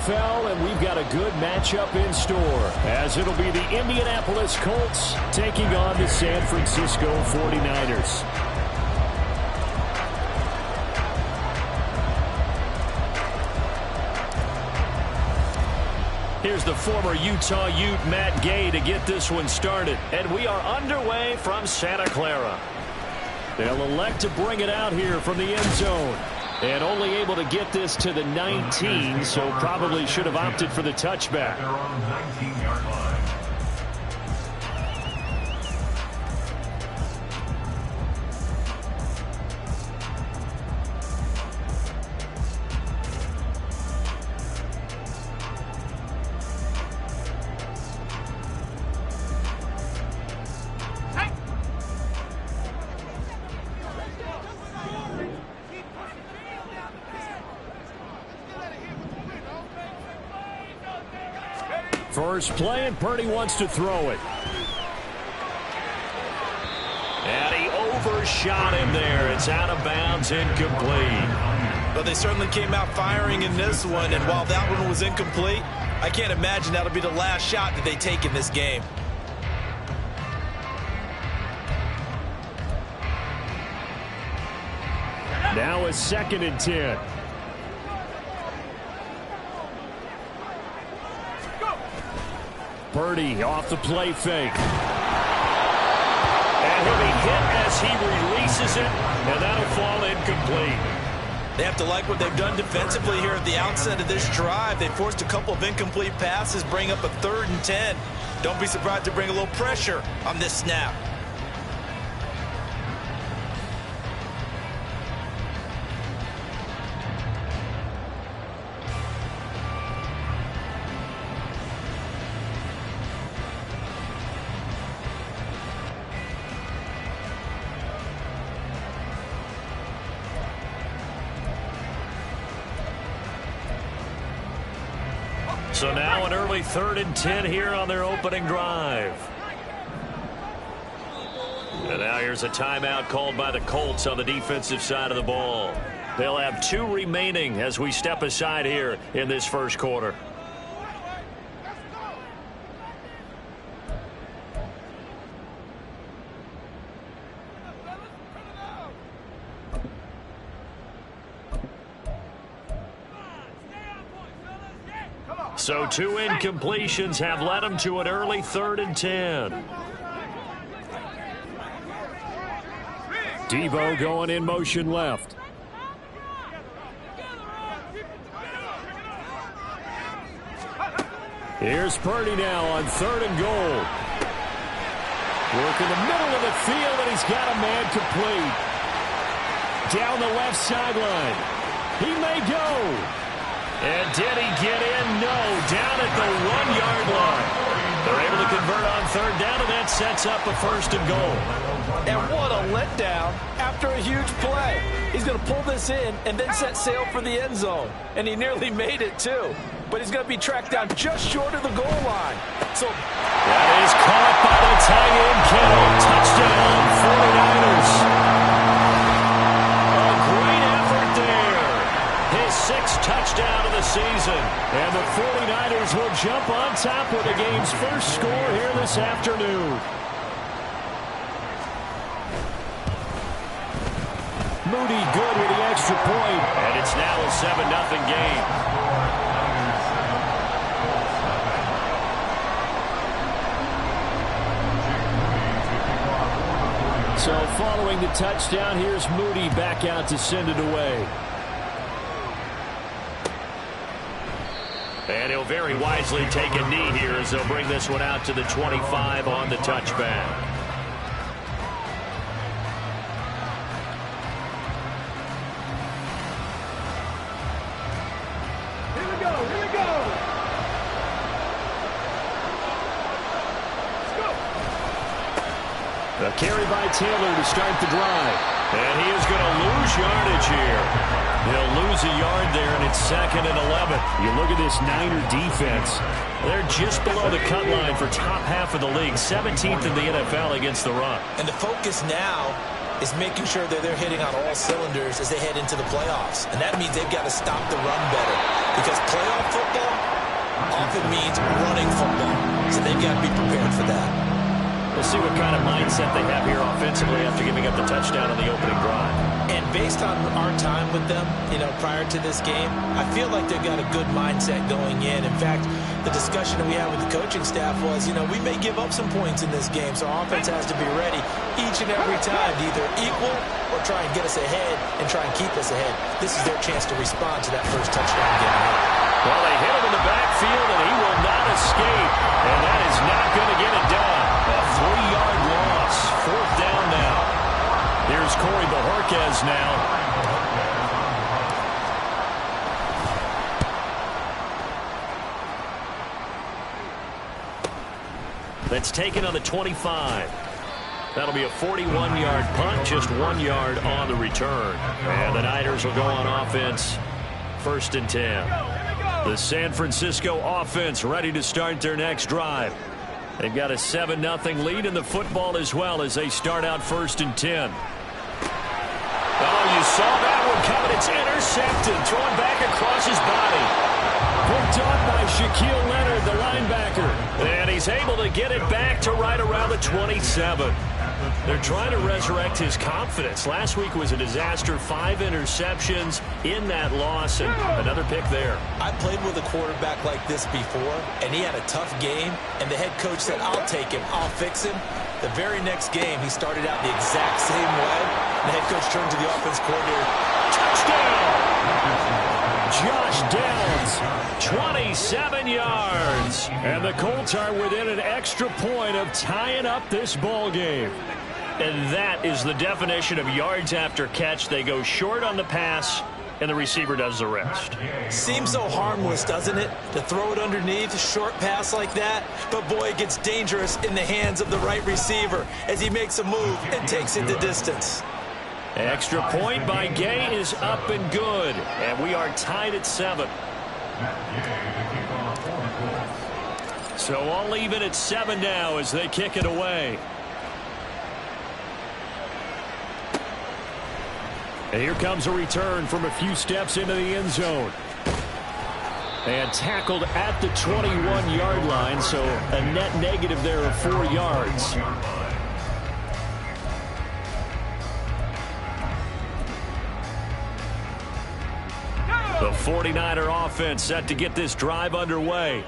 NFL, and we've got a good matchup in store, as it'll be the Indianapolis Colts taking on the San Francisco 49ers. Here's the former Utah Ute, Matt Gay, to get this one started. And we are underway from Santa Clara. They'll elect to bring it out here from the end zone. And only able to get this to the 19, so probably should have opted for the touchback. They're on the 19-yard line. First play, and Purdy wants to throw it. And he overshot him there. It's out of bounds, incomplete. But they certainly came out firing in this one, and while that one was incomplete, I can't imagine that'll be the last shot that they take in this game. Now a 2nd and 10. Purdy off the play fake. And he'll be hit as he releases it, and that'll fall incomplete. They have to like what they've done defensively here at the outset of this drive. They forced a couple of incomplete passes, bring up a 3rd and 10. Don't be surprised to bring a little pressure on this snap. So now an early 3rd and 10 here on their opening drive. And now here's a timeout called by the Colts on the defensive side of the ball. They'll have 2 remaining as we step aside here in this first quarter. So 2 incompletions have led them to an early 3rd and 10. Deebo going in motion left. Here's Purdy now on 3rd and goal. Work in the middle of the field, and he's got a man complete. Down the left sideline. He may go. And did he get in? No. Down at the 1-yard line. They're able to convert on 3rd down, and that sets up a 1st and goal. And what a letdown after a huge play. He's going to pull this in and then set sail for the end zone. And he nearly made it, too. But he's going to be tracked down just short of the goal line. So that is caught by the tight end, Kittle. Touchdown, 49ers. His 6th touchdown of the season. And the 49ers will jump on top with the game's first score here this afternoon. Moody good with the extra point. And it's now a 7-0 game. So following the touchdown, here's Moody back out to send it away. And he'll very wisely take a knee here as they'll bring this one out to the 25 on the touchback. Here we go, here we go. Let's go. A carry by Taylor to start the drive. And he is going to lose yardage here. He'll lose a yard there, and it's 2nd and 11. You look at this Niner defense. They're just below the cut line for top half of the league, 17th in the NFL against the run. And the focus now is making sure that they're hitting on all cylinders as they head into the playoffs. And that means they've got to stop the run better, because playoff football often means running football. So they've got to be prepared for that. We'll see what kind of mindset they have here offensively after giving up the touchdown on the opening drive. And based on our time with them, prior to this game, I feel like they've got a good mindset going in. In fact, the discussion that we had with the coaching staff was, we may give up some points in this game, so our offense has to be ready each and every time to either equal or try and get us ahead and try and keep us ahead. This is their chance to respond to that first touchdown game. Well, they hit him in the backfield, and he will not escape. And that is not going to get it done. A 3-yard loss. 4th down now. Here's Corey Bojorquez now. That's taken on the 25. That'll be a 41-yard punt, just 1 yard on the return. And the Niners will go on offense, 1st and 10. The San Francisco offense ready to start their next drive. They've got a 7-0 lead in the football as well as they start out 1st and 10. Oh, you saw that one coming. It's intercepted. Thrown back across his body. Picked up by Shaquille Leonard, the linebacker. And he's able to get it back to right around the 27. They're trying to resurrect his confidence. Last week was a disaster. 5 interceptions in that loss, and another pick there. I played with a quarterback like this before, and he had a tough game, and the head coach said, I'll take him, I'll fix him. The very next game, he started out the exact same way. The head coach turned to the offense coordinator. Touchdown! Josh Downs, 27 yards. And the Colts are within an extra point of tying up this ball game. And that is the definition of yards after catch. They go short on the pass, and the receiver does the rest. Seems so harmless, doesn't it, to throw it underneath, a short pass like that? But, boy, it gets dangerous in the hands of the right receiver as he makes a move and takes it the distance. Extra point by Gay is up and good, and we are tied at 7. So all even at 7 now as they kick it away. And here comes a return from a few steps into the end zone. And tackled at the 21-yard line, so a net negative there of 4 yards. The 49er offense set to get this drive underway.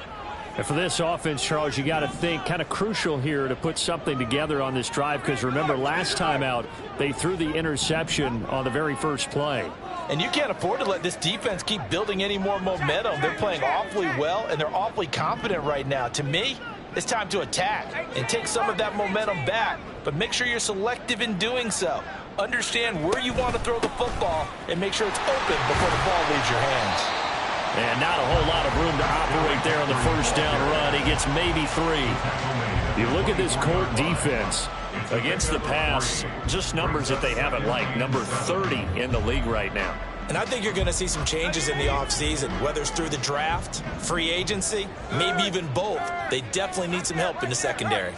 And for this offense, Charles, you got to think kind of crucial here to put something together on this drive, because remember last time out they threw the interception on the very first play. And you can't afford to let this defense keep building any more momentum. They're playing awfully well, and they're awfully confident right now. To me, it's time to attack and take some of that momentum back, but make sure you're selective in doing so. Understand where you want to throw the football and make sure it's open before the ball leaves your hands. And not a whole lot of room to operate there on the first down run. He gets maybe 3. You look at this Colt defense against the pass, just numbers that they haven't liked. Number 30 in the league right now. And I think you're going to see some changes in the offseason, whether it's through the draft, free agency, maybe even both. They definitely need some help in the secondary.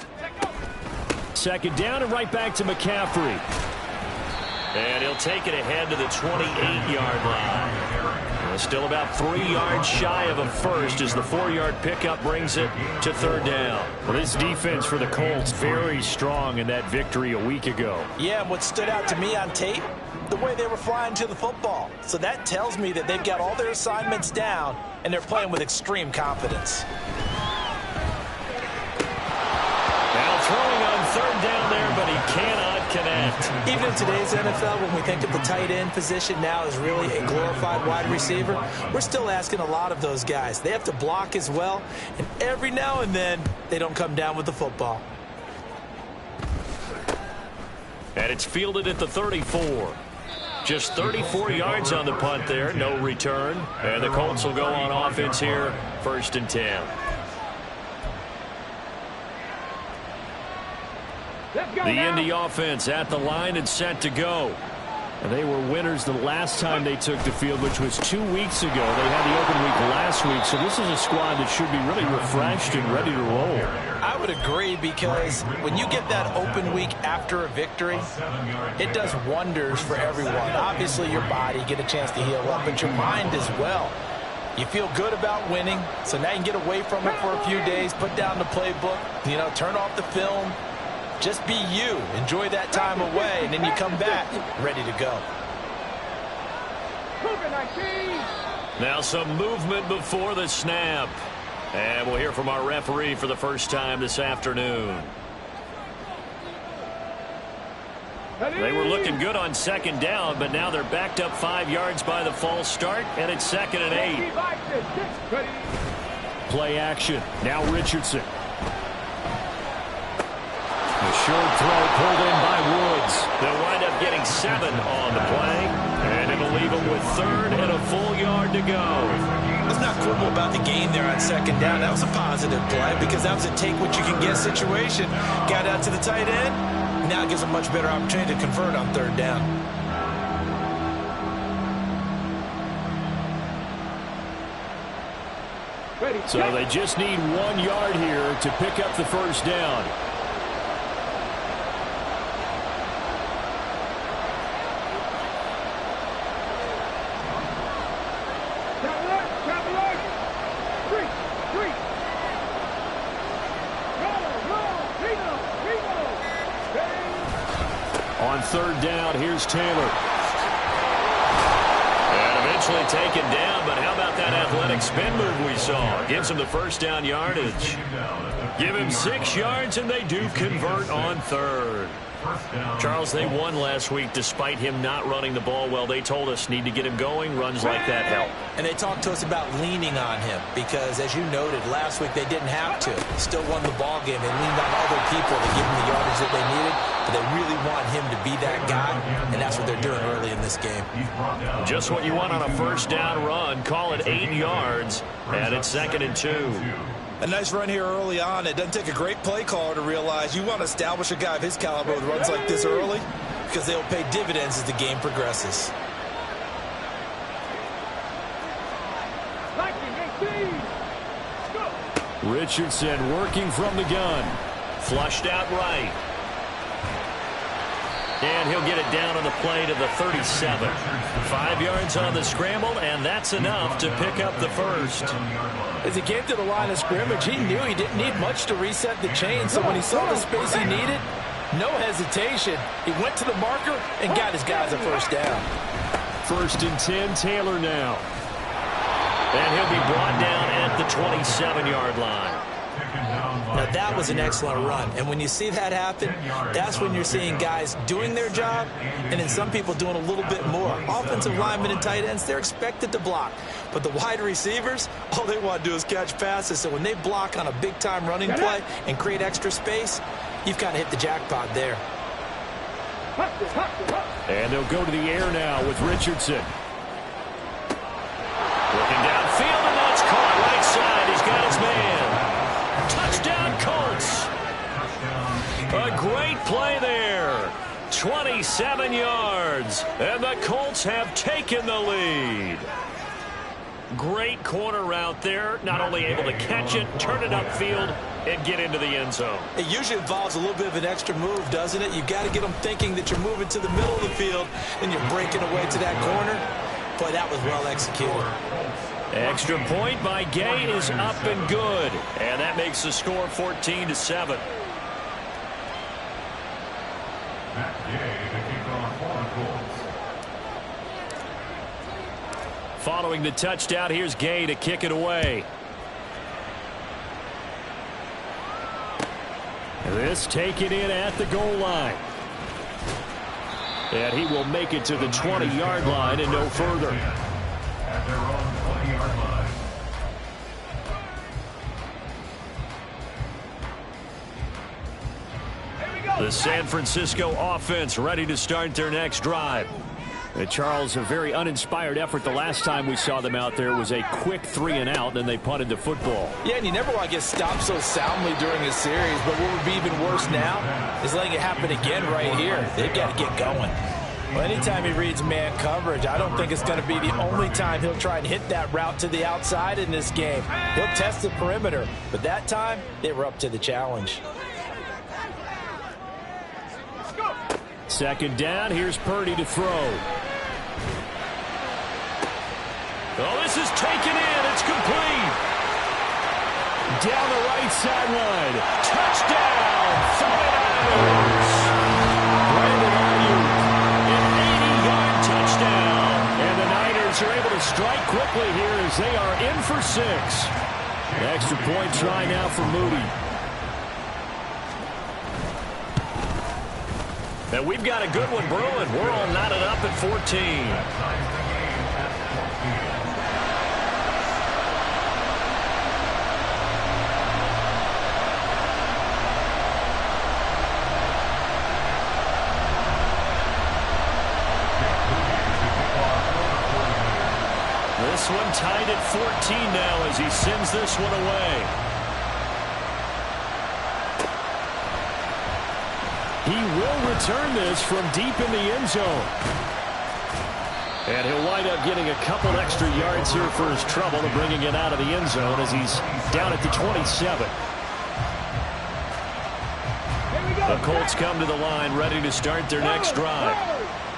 2nd down and right back to McCaffrey. And he'll take it ahead to the 28-yard line. Still about 3 yards shy of a first as the 4-yard pickup brings it to 3rd down. Well, this defense for the Colts very strong in that victory a week ago. Yeah, and what stood out to me on tape, the way they were flying to the football. So that tells me that they've got all their assignments down and they're playing with extreme confidence. Now throwing on 3rd down there, but he cannot connect. Even in today's NFL, when we think of the tight end position now as really a glorified wide receiver, we're still asking a lot of those guys. They have to block as well, and every now and then they don't come down with the football. And it's fielded at the 34. Just 34 yards on the punt there, no return. And the Colts will go on offense here, 1st and 10. The Indy offense at the line and set to go. They were winners the last time they took the field, which was 2 weeks ago. They had the open week last week, so this is a squad that should be really refreshed and ready to roll. I would agree, because when you get that open week after a victory, it does wonders for everyone. Obviously, your body, get a chance to heal up, but your mind as well. You feel good about winning, so now you can get away from it for a few days, put down the playbook, turn off the film. Just be you. Enjoy that time away, and then you come back ready to go. Now some movement before the snap. And we'll hear from our referee for the first time this afternoon. They were looking good on second down, but now they're backed up 5 yards by the false start, and it's 2nd and 8. Play action. Now Richardson. A short throw pulled in by Woods. They'll wind up getting 7 on the play, and it'll leave them with 3rd and a full yard to go. Let's not quibble about the gain there on second down. That was a positive play, because that was a take-what-you-can-get situation. Got out to the tight end. Now it gives a much better opportunity to convert on 3rd down. So they just need 1 yard here to pick up the first down. On 3rd down, here's Taylor. And eventually taken down, but how about that athletic spin move we saw? Gives him the first down yardage. Give him 6 yards, and they do convert on 3rd. Charles, they won last week despite him not running the ball well. They told us need to get him going. Runs like that help. And they talked to us about leaning on him, because, as you noted, last week they didn't have to. Still won the ball game. They leaned on other people to give him the yardage that they needed, but they really want him to be that guy, and that's what they're doing early in this game. Just what you want on a first down run. Call it 8 yards, and it's 2nd and 2. A nice run here early on. It doesn't take a great play caller to realize you want to establish a guy of his caliber with runs like this early, because they'll pay dividends as the game progresses. Richardson working from the gun. Flushed out right. And he'll get it down on the play to the 37. 5 yards on the scramble, and that's enough to pick up the first. As he came to the line of scrimmage, he knew he didn't need much to reset the chain, so when he saw the space he needed, no hesitation. He went to the marker and got his guys a first down. 1st and 10, Taylor now. And he'll be brought down at the 27-yard line. Now, that was an excellent run. And when you see that happen, that's when you're seeing guys doing their job and then some people doing a little bit more. Offensive linemen and tight ends, they're expected to block. But the wide receivers, all they want to do is catch passes. So when they block on a big-time running play and create extra space, you've got to hit the jackpot there. And they'll go to the air now with Richardson. Looking downfield, and that's caught right side. He's got his man. Touchdown, Colts. A great play there. 27 yards, and the Colts have taken the lead. Great corner route there. Not only able to catch it, turn it upfield, and get into the end zone. It usually involves a little bit of an extra move, doesn't it? You've got to get them thinking that you're moving to the middle of the field, and you're breaking away to that corner. Boy, that was well executed. Extra point by Gay is up and good. And that makes the score 14-7. Matt Gay to kick off for the Colts. Following the touchdown, here's Gay to kick it away. This taken in at the goal line. And he will make it to the 20-yard line and no further. At their own 20-yard line. The San Francisco offense ready to start their next drive. And Charles, a very uninspired effort the last time we saw them out there was a quick 3-and-out, then they punted the football. Yeah, and you never want to get stopped so soundly during a series, but what would be even worse now is letting it happen again right here. They've got to get going. Well, anytime he reads man coverage, I don't think it's going to be the only time he'll try and hit that route to the outside in this game. He'll test the perimeter, but that time, they were up to the challenge. Second down, here's Purdy to throw. Oh, this is taken in. It's complete. Down the right sideline. Touchdown, 49ers. Brandon Ayuk, an 80-yard touchdown. And the Niners are able to strike quickly here as they are in for 6. An extra point try now for Moody. And we've got a good one brewing. We're all knotted up at 14. This one tied at 14 now as he sends this one away. He will return this from deep in the end zone. And he'll wind up getting a couple extra yards here for his trouble and bringing it out of the end zone as he's down at the 27. The Colts come to the line ready to start their next drive.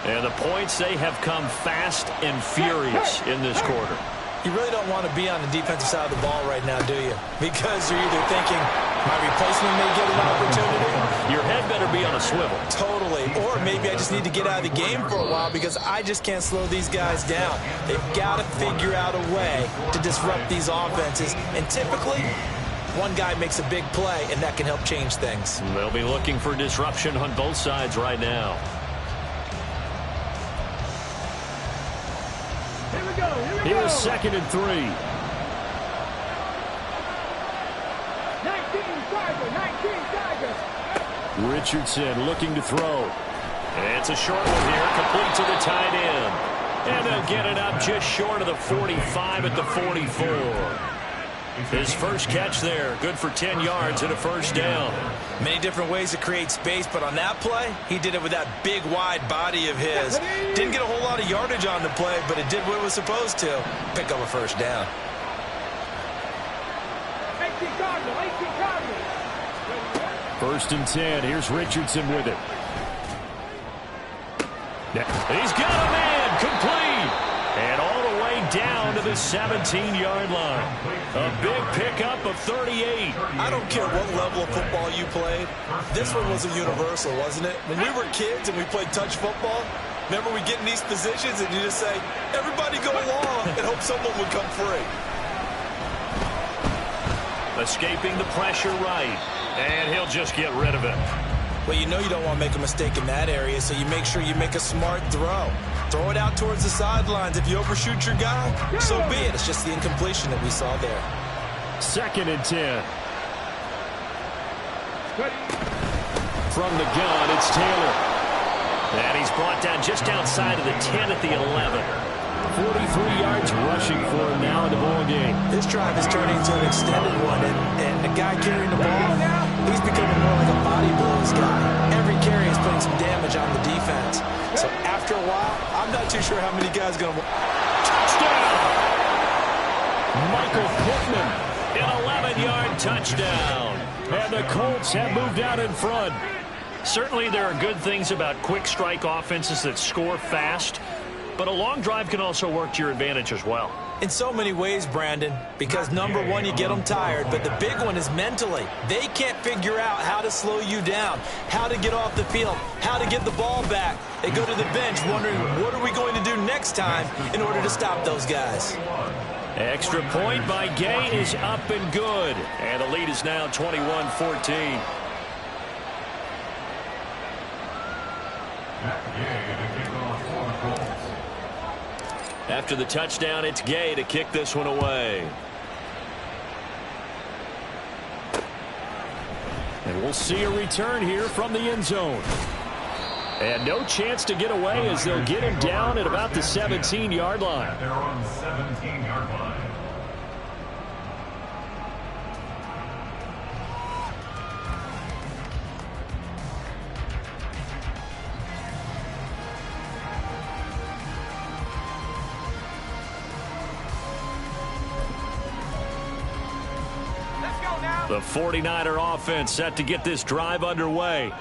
And the points, they have come fast and furious in this quarter. You really don't want to be on the defensive side of the ball right now, do you? Because you're either thinking, my replacement may get an opportunity. Your head better be on a swivel. Totally. Or maybe I just need to get out of the game for a while because I just can't slow these guys down. They've got to figure out a way to disrupt these offenses. And typically, one guy makes a big play, and that can help change things. They'll be looking for disruption on both sides right now. Here's 2nd and 3. 19 Tiger. Richardson looking to throw. And it's a short one here, complete to the tight end. And they'll get it up just short of the 45 at the 44. His first catch there, good for 10 yards and a first down. Many different ways to create space, but on that play, he did it with that big, wide body of his. Didn't get a whole lot of yardage on the play, but it did what it was supposed to. Pick up a first down. 18 Cardinal, 18 Cardinal. 1st and 10, here's Richardson with it. He's got a man, complete. And all the way down to the 17-yard line. A big pickup of 38. I don't care what level of football you played. This one was a universal, wasn't it? When we were kids and we played touch football, remember we get in these positions and you just say, everybody go along and hope someone would come free. Escaping the pressure right. And he'll just get rid of it. Well, you know you don't want to make a mistake in that area, so you make sure you make a smart throw. Throw it out towards the sidelines. If you overshoot your guy, so be it. It's just the incompletion that we saw there. 2nd and 10. From the gun, it's Taylor. And he's brought down just outside of the 10 at the 11. 43 yards rushing for him now in the ball game. This drive is turning into an extended one, and the guy carrying the ball, he's becoming more like a body blows guy. Every carry is putting some damage on the defense. So after a while, I'm not too sure how many guys are going to... Touchdown! Michael Pittman, an 11-yard touchdown. And the Colts have moved out in front. Certainly there are good things about quick strike offenses that score fast, but a long drive can also work to your advantage as well. In so many ways, Brandon, because number one, you get them tired, but the big one is mentally. They can't figure out how to slow you down, how to get off the field, how to get the ball back. They go to the bench wondering, what are we going to do next time in order to stop those guys? Extra point by Gay is up and good, and the lead is now 21-14. After the touchdown, it's Gay to kick this one away. And we'll see a return here from the end zone. And no chance to get away as they'll get him down at about the 17-yard line. They're on the 17-yard line. The 49er offense set to get this drive underway.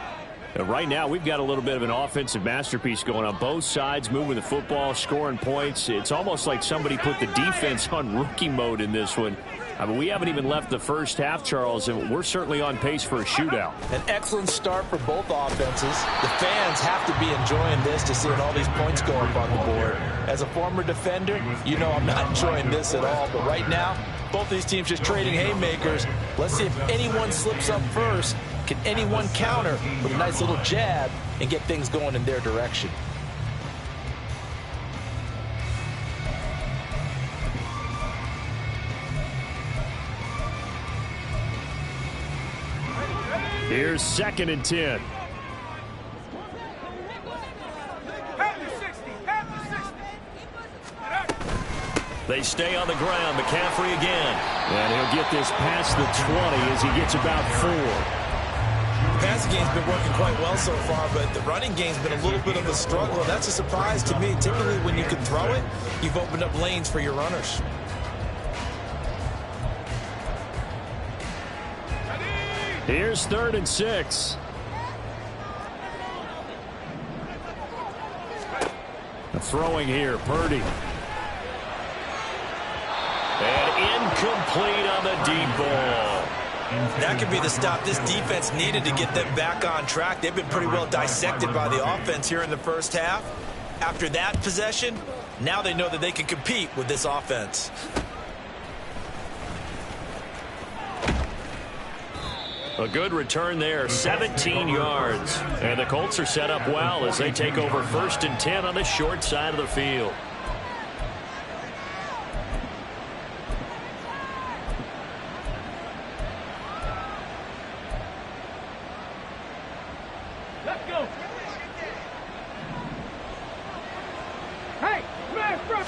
And right now, we've got a little bit of an offensive masterpiece going on both sides, moving the football, scoring points. It's almost like somebody put the defense on rookie mode in this one. I mean, we haven't even left the first half, Charles, and we're certainly on pace for a shootout. An excellent start for both offenses. The fans have to be enjoying this to seeing all these points go up on the board. As a former defender, you know I'm not enjoying this at all. But right now, both these teams just trading haymakers. Let's see if anyone slips up first. Can anyone counter with a nice little jab and get things going in their direction? Here's 2nd and 10. They stay on the ground. McCaffrey again. And he'll get this past the 20 as he gets about 4. The passing game's been working quite well so far, but the running game's been a little bit of a struggle. That's a surprise to me. Typically, when you can throw it, you've opened up lanes for your runners. Here's 3rd and 6. Throwing here, Purdy. And incomplete on the deep ball. That could be the stop this defense needed to get them back on track. They've been pretty well dissected by the offense here in the first half. After that possession, now they know that they can compete with this offense. A good return there, 17 yards. And the Colts are set up well as they take over 1st and 10 on the short side of the field. Let's go. Hey, smash front.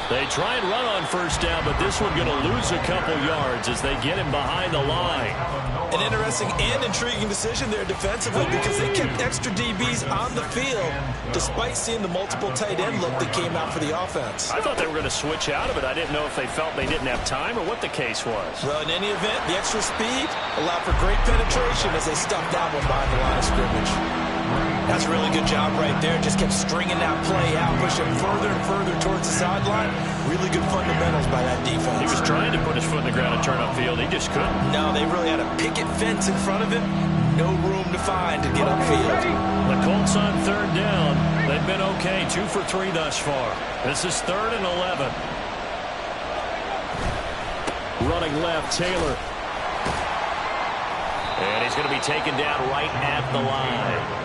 They try and run on 1st down, but this one going to lose a couple yards as they get him behind the line. An interesting and intriguing decision there defensively because they kept extra DBs on the field despite seeing the multiple tight end look that came out for the offense. I thought they were going to switch out of it. I didn't know if they felt they didn't have time or what the case was. Well, in any event, the extra speed allowed for great penetration as they stuffed that one behind the line of scrimmage. That's a really good job right there. Just kept stringing that play out, pushing further and further towards the sideline. Really good fundamentals by that defense. He was trying to put his foot in the ground and turn upfield. He just couldn't. No, they really had a picket fence in front of him. No room to find to get upfield. The Colts on 3rd down. They've been okay, 2 for 3 thus far. This is 3rd and 11. Running left, Taylor. And he's going to be taken down right at the line.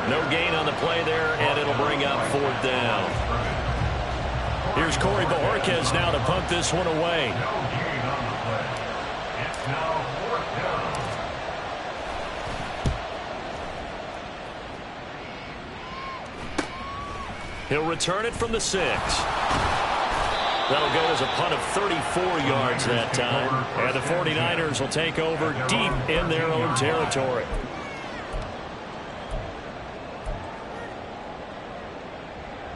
No gain on the play there, and it'll bring up 4th down. Here's Corey Bojorquez now to punt this one away. No gain on the play. It's now 4th down. He'll return it from the 6. That'll go as a punt of 34 yards that time. And the 49ers will take over deep in their own territory.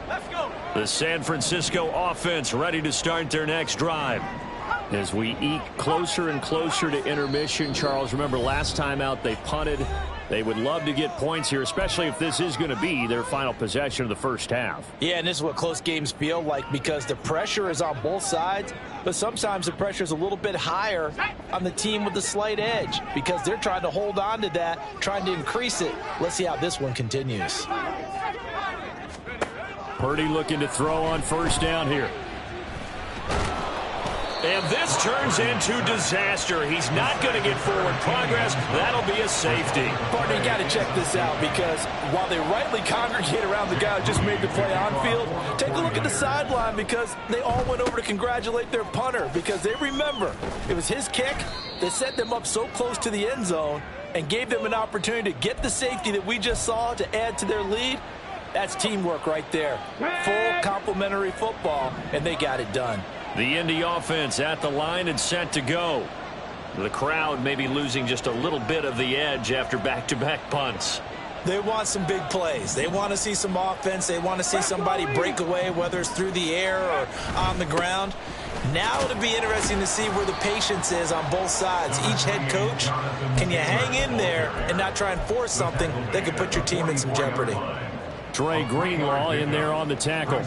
Let's go. The San Francisco offense ready to start their next drive. As we eke closer and closer to intermission, Charles, remember last time out they punted. They would love to get points here, especially if this is going to be their final possession of the first half. Yeah, and this is what close games feel like because the pressure is on both sides, but sometimes the pressure is a little bit higher on the team with the slight edge because they're trying to hold on to that, trying to increase it. Let's see how this one continues. Purdy looking to throw on 1st down here. And this turns into disaster. He's not going to get forward progress. That'll be a safety. Partner, you got to check this out because while they rightly congregate around the guy who just made the play on field, take a look at the sideline because they all went over to congratulate their punter because they remember it was his kick that set them up so close to the end zone and gave them an opportunity to get the safety that we just saw to add to their lead. That's teamwork right there. Full complementary football, and they got it done. The Indy offense at the line and set to go. The crowd may be losing just a little bit of the edge after back-to-back punts. They want some big plays. They want to see some offense. They want to see somebody break away, whether it's through the air or on the ground. Now it'll be interesting to see where the patience is on both sides. Each head coach, can you hang in there and not try and force something that could put your team in some jeopardy? Dre Greenlaw in there on the tackle.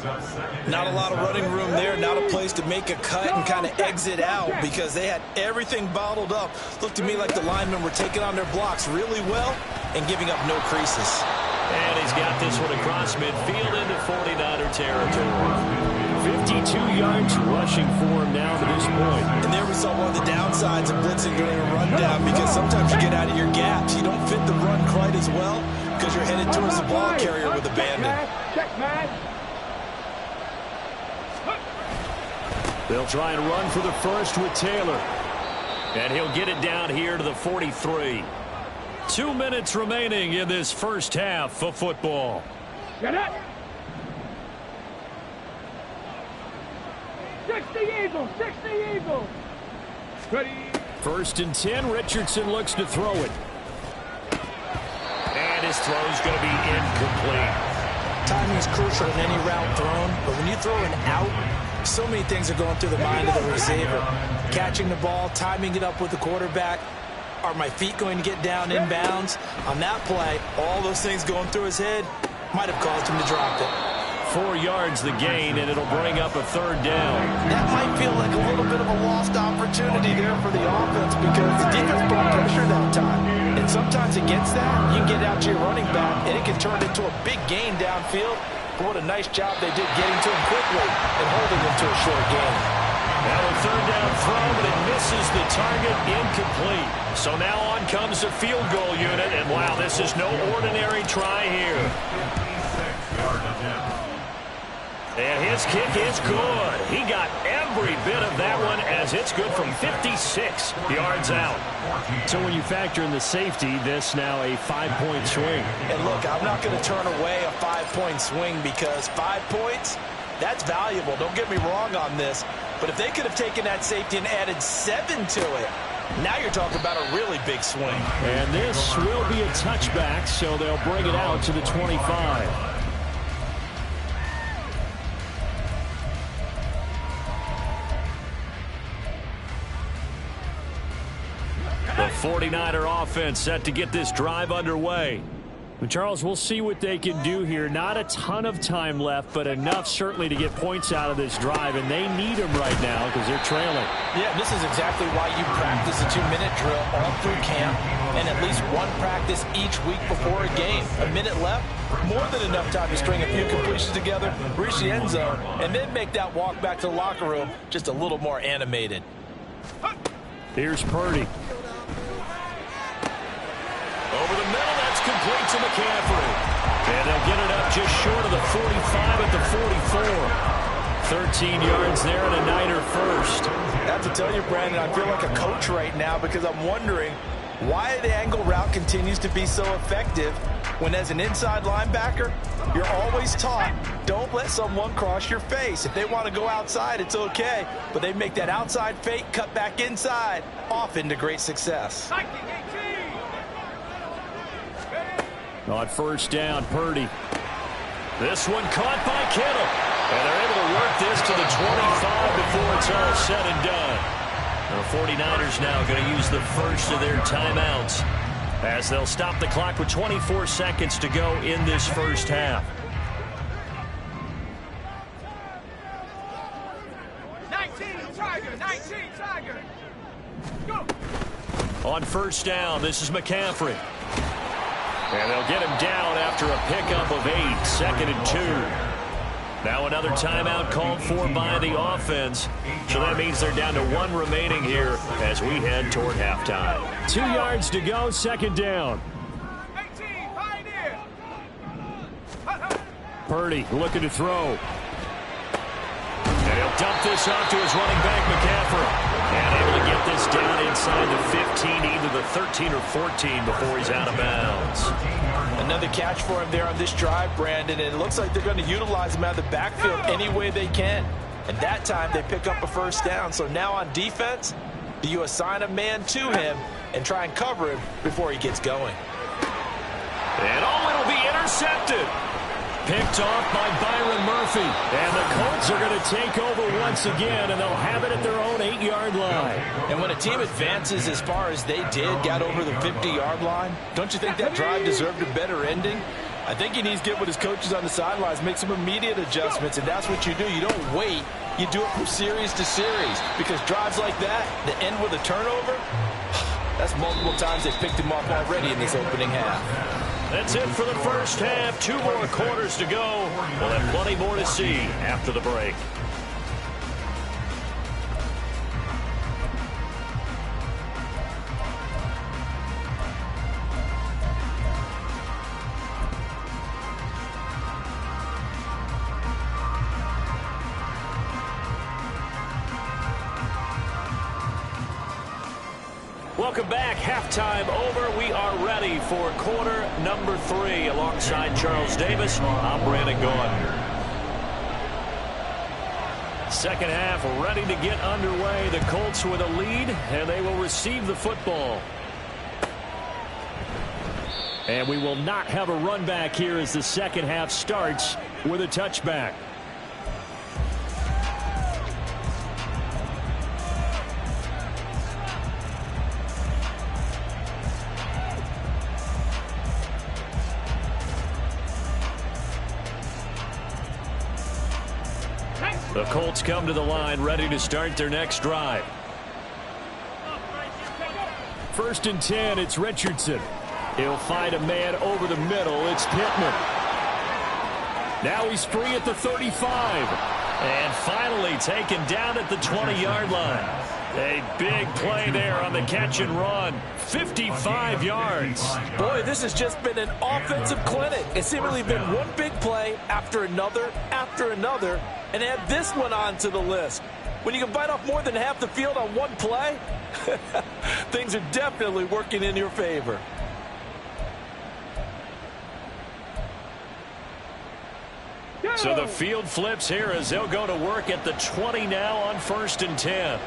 Not a lot of running room there, not a place to make a cut and kind of exit out because they had everything bottled up. Looked to me like the linemen were taking on their blocks really well and giving up no creases. And he's got this one across midfield into 49er territory. 52 yards rushing for him now to this point. And there we saw one of the downsides of blitzing during a rundown because sometimes you get out of your gaps. You don't fit the run quite as well because you're headed towards the ball carrier with abandon. Check, man. They'll try and run for the first with Taylor. And he'll get it down here to the 43. 2 minutes remaining in this first half of football. Get it. 60 Eagles, 60 Eagles. Ready. First and 10, Richardson looks to throw it. And his throw's going to be incomplete. Timing is crucial in any route thrown, but when you throw an out, so many things are going through the mind of the receiver. Catching the ball, timing it up with the quarterback. Are my feet going to get down inbounds? On that play, all those things going through his head might have caused him to drop it. 4 yards the gain, and it'll bring up a third down. That might feel like a little bit of a lost opportunity there for the offense because the defense brought pressure that time. And sometimes against that, you can get out to your running back, and it can turn into a big gain downfield. But what a nice job they did getting to him quickly and holding him to a short gain. Now a third down throw, but it misses the target, incomplete. So now on comes the field goal unit, and wow, this is no ordinary try here. And his kick is good. He got every bit of that one as it's good from 56 yards out. So when you factor in the safety, this now a 5-point swing. And look, I'm not going to turn away a 5-point swing because 5 points, that's valuable. Don't get me wrong on this. But if they could have taken that safety and added 7 to it, now you're talking about a really big swing. And this will be a touchback, so they'll bring it out to the 25. The 49er offense set to get this drive underway. But Charles, we'll see what they can do here. Not a ton of time left, but enough certainly to get points out of this drive, and they need them right now because they're trailing. Yeah, this is exactly why you practice a 2-minute drill all through camp and at least one practice each week before a game. A minute left, more than enough time to string a few completions together, reach the end zone, and then make that walk back to the locker room just a little more animated. Here's Purdy. Over the middle, that's complete to McCaffrey. And they'll get it up just short of the 45 at the 44. 13 yards there and a Niner first. I have to tell you, Brandon, I feel like a coach right now because I'm wondering why the angle route continues to be so effective when as an inside linebacker, you're always taught, don't let someone cross your face. If they want to go outside, it's okay. But they make that outside fake, cut back inside, often to great success. On first down, Purdy. This one caught by Kittle. And they're able to work this to the 25 before it's all said and done. The 49ers now going to use the first of their timeouts as they'll stop the clock with 24 seconds to go in this first half. 19 Tiger. Go. On first down, this is McCaffrey. And they'll get him down after a pickup of 8, 2nd and 2. Now another timeout called for by the offense. So that means they're down to 1 remaining here as we head toward halftime. 2 yards to go, 2nd down. 18, Pioneer. Purdy looking to throw. And he'll dump this off to his running back, McCaffrey. And able to get this down inside the 15, either the 13 or 14 before he's out of bounds. Another catch for him there on this drive, Brandon, and it looks like they're going to utilize him out of the backfield any way they can. And that time they pick up a first down. So now on defense, do you assign a man to him and try and cover him before he gets going? And it'll be intercepted. Picked off by Byron Murphy. And the Colts are going to take over once again, and they'll have it at their own 8-yard line. And when a team advances as far as they did, got over the 50-yard line, don't you think that drive deserved a better ending? I think he needs to get with his coaches on the sidelines, make some immediate adjustments, and that's what you do. You don't wait. You do it from series to series, because drives like that end with a turnover, that's multiple times they've picked him off already in this opening half. That's it for the first half. 2 more quarters to go. We'll have plenty more to see after the break. Welcome back. Halftime over. We are ready for quarter number 3. Alongside Charles Davis, I'm Brandon Gaudin. Second half ready to get underway. The Colts with a lead, and they will receive the football. And we will not have a run back here as the second half starts with a touchback. The Colts come to the line, ready to start their next drive. 1st and 10, it's Richardson. He'll find a man over the middle. It's Pittman. Now he's free at the 35. And finally taken down at the 20-yard line. A big play there on the catch and run. 55 yards. Boy, this has just been an offensive clinic. It's seemingly been one big play after another, and add this one onto the list. When you can bite off more than half the field on one play, things are definitely working in your favor. So the field flips here as they'll go to work at the 20 now on 1st and 10.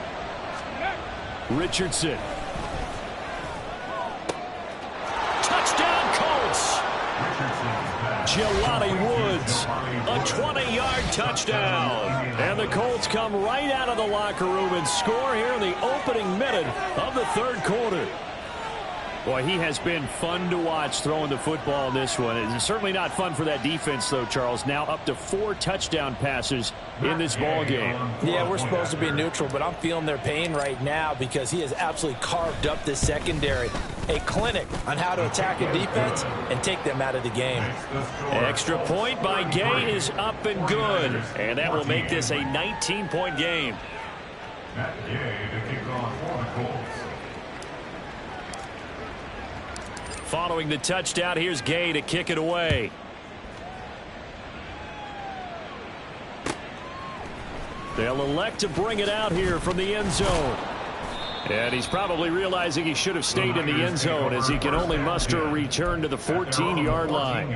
Richardson. Touchdown Colts. Jelani Woods. A 20-yard touchdown. And the Colts come right out of the locker room and score here in the opening minute of the 3rd quarter. Boy, he has been fun to watch throwing the football in this one. It's certainly not fun for that defense, though, Charles. Now up to 4 touchdown passes in this ball game. Yeah, we're supposed to be neutral, but I'm feeling their pain right now because he has absolutely carved up this secondary. A clinic on how to attack a defense and take them out of the game. Extra point by Gay is up and good. And that will make this a 19-point game. Matt Gay to kick off for the Colts. Following the touchdown, here's Gay to kick it away. They'll elect to bring it out here from the end zone. And he's probably realizing he should have stayed in the end zone as he can only muster a return to the 14-yard line.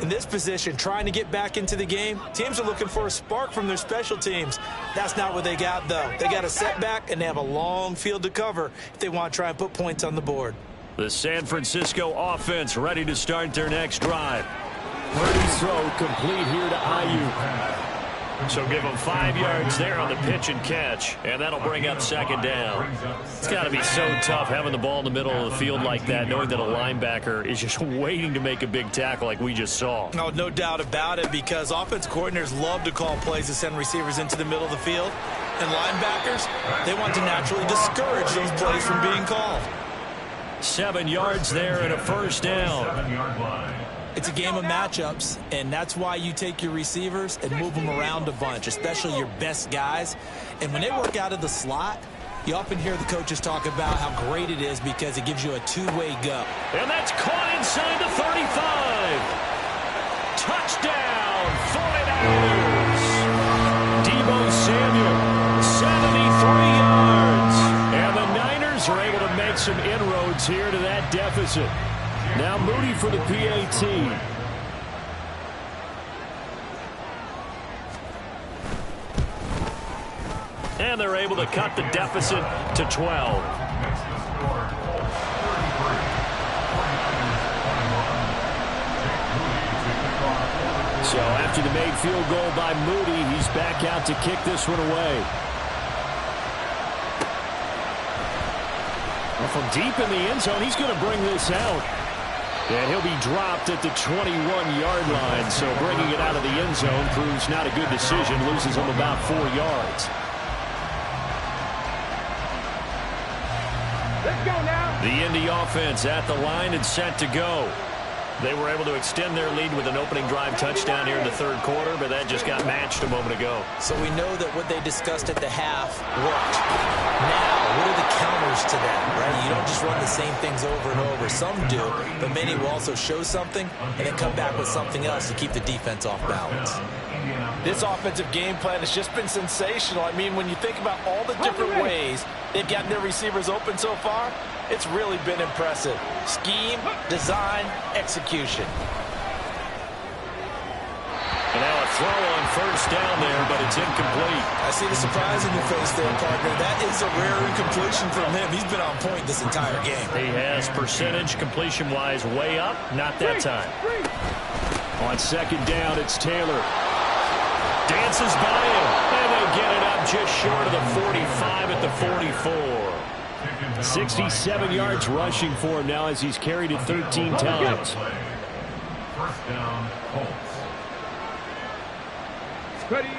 In this position, trying to get back into the game, teams are looking for a spark from their special teams. That's not what they got, though. They got a setback, and they have a long field to cover if they want to try and put points on the board. The San Francisco offense ready to start their next drive. Purdy's throw complete here to Ayuk. So give him 5 yards there on the pitch and catch, and that'll bring up 2nd down. It's got to be so tough having the ball in the middle of the field like that, knowing that a linebacker is just waiting to make a big tackle like we just saw. No doubt about it, because offense coordinators love to call plays to send receivers into the middle of the field. And linebackers, they want to naturally discourage those plays from being called. 7 yards there and a 1st down. 7-yard line. It's a game of matchups, and that's why you take your receivers and move them around a bunch, especially your best guys. And when they work out of the slot, you often hear the coaches talk about how great it is because it gives you a two-way go. And that's caught inside the 35. Touchdown, 49ers. Deebo Samuel, 73 yards. And the Niners are able to make some inroads here to that deficit. Now Moody for the PAT. And they're able to cut the deficit to 12. So after the made field goal by Moody, he's back out to kick this one away. Well, from deep in the end zone, he's going to bring this out. And he'll be dropped at the 21-yard line. So bringing it out of the end zone proves not a good decision. Loses him about 4 yards. Let's go now. The Indy offense at the line and set to go. They were able to extend their lead with an opening drive touchdown here in the third quarter, but that just got matched a moment ago. So we know that what they discussed at the half worked. Now, what are the counters to that, right? You don't just run the same things over and over. Some do, but many will also show something and then come back with something else to keep the defense off balance. This offensive game plan has just been sensational. I mean, when you think about all the different ways they've gotten their receivers open so far, it's really been impressive. Scheme, design, execution. And now a throw on first down there, but it's incomplete. I see the surprise in your face there, partner. That is a rare incompletion from him. He's been on point this entire game. He has percentage completion-wise way up. Not that time. On second down, it's Taylor. Dances by him, and they get it up just short of the 45 at the 44. 67 yards rushing for him now as he's carried it 13 times. First down, Colts. Ready.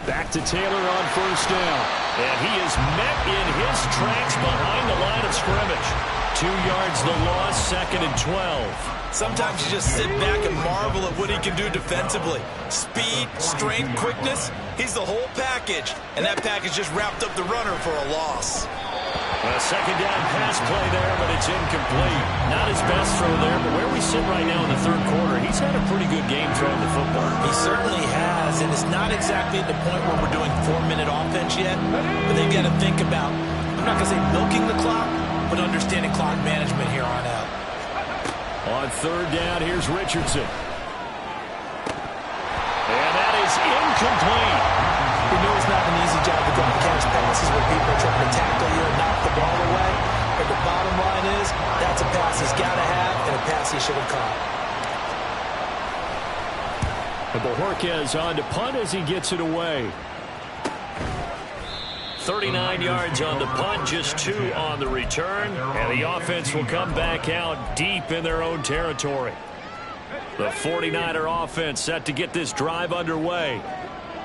Back to Taylor on first down. And he is met in his tracks behind the line of scrimmage. 2 yards the loss, second and 12. Sometimes you just sit back and marvel at what he can do defensively. Speed, strength, quickness, he's the whole package. And that package just wrapped up the runner for a loss. A second down pass play there, but it's incomplete. Not his best throw there, but where we sit right now in the third quarter, he's had a pretty good game throwing the football. He certainly has, and it's not exactly at the point where we're doing 4-minute offense yet, but they've got to think about, I'm not going to say milking the clock, but understanding clock management here on out. On third down, here's Richardson. And that is incomplete. We know it's not an easy job to go and catch passes where people are trying to tackle you and knock the ball away. But the bottom line is, that's a pass he's got to have and a pass he should have caught. And Bojorquez on to punt as he gets it away. 39 yards on the punt, just 2 on the return. And the offense will come back out deep in their own territory. The 49er offense set to get this drive underway.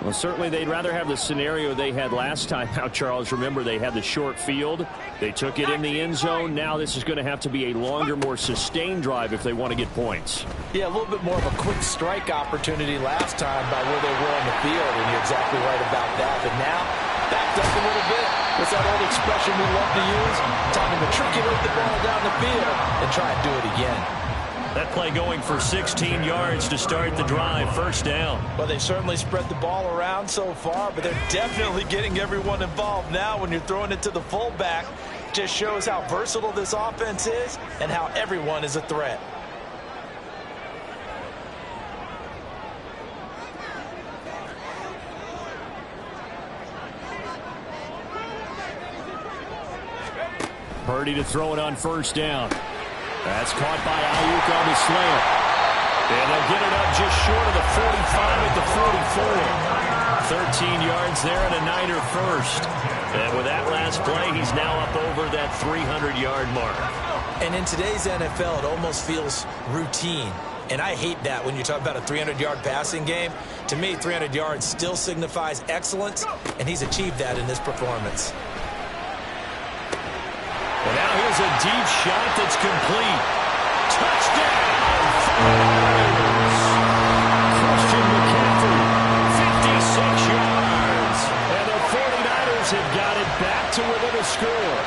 Well, certainly they'd rather have the scenario they had last time out, Charles. Remember, they had the short field. They took it in the end zone. Now this is going to have to be a longer, more sustained drive if they want to get points. Yeah, a little bit more of a quick strike opportunity last time by where they were on the field, and you're exactly right about that. But now, backed up a little bit. What's that old expression we love to use? Time to matriculate the ball down the field and try and do it again. That play going for 16 yards to start the drive, first down. Well, they certainly spread the ball around so far, but they're definitely getting everyone involved now when you're throwing it to the fullback. Just shows how versatile this offense is and how everyone is a threat. Purdy to throw it on first down. That's caught by Ayuk on the slant. And they'll get it up just short of the 45 at the 44. 13 yards there and a Niner first. And with that last play, he's now up over that 300-yard mark. And in today's NFL, it almost feels routine. And I hate that when you talk about a 300-yard passing game. To me, 300 yards still signifies excellence, and he's achieved that in this performance. Well, now here's a deep shot that's complete. Touchdown! Christian McCaffrey, 56 yards. And the 49ers have got it back to within a score.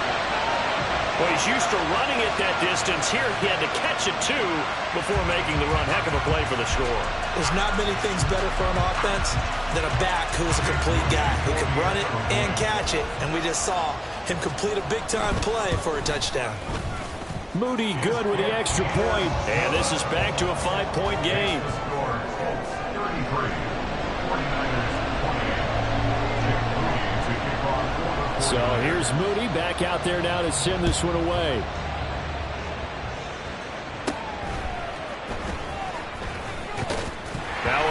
Well, he's used to running it that distance. Here he had to catch it, too, before making the run. Heck of a play for the score. There's not many things better for an offense than a back who is a complete guy who can run it and catch it. And we just saw him complete a big-time play for a touchdown. Moody good with the extra point. And this is back to a 5-point game. Score, Colts 33, 49ers 28. Jake Moody to kick off quarter. So here's Moody back out there now to send this one away. Now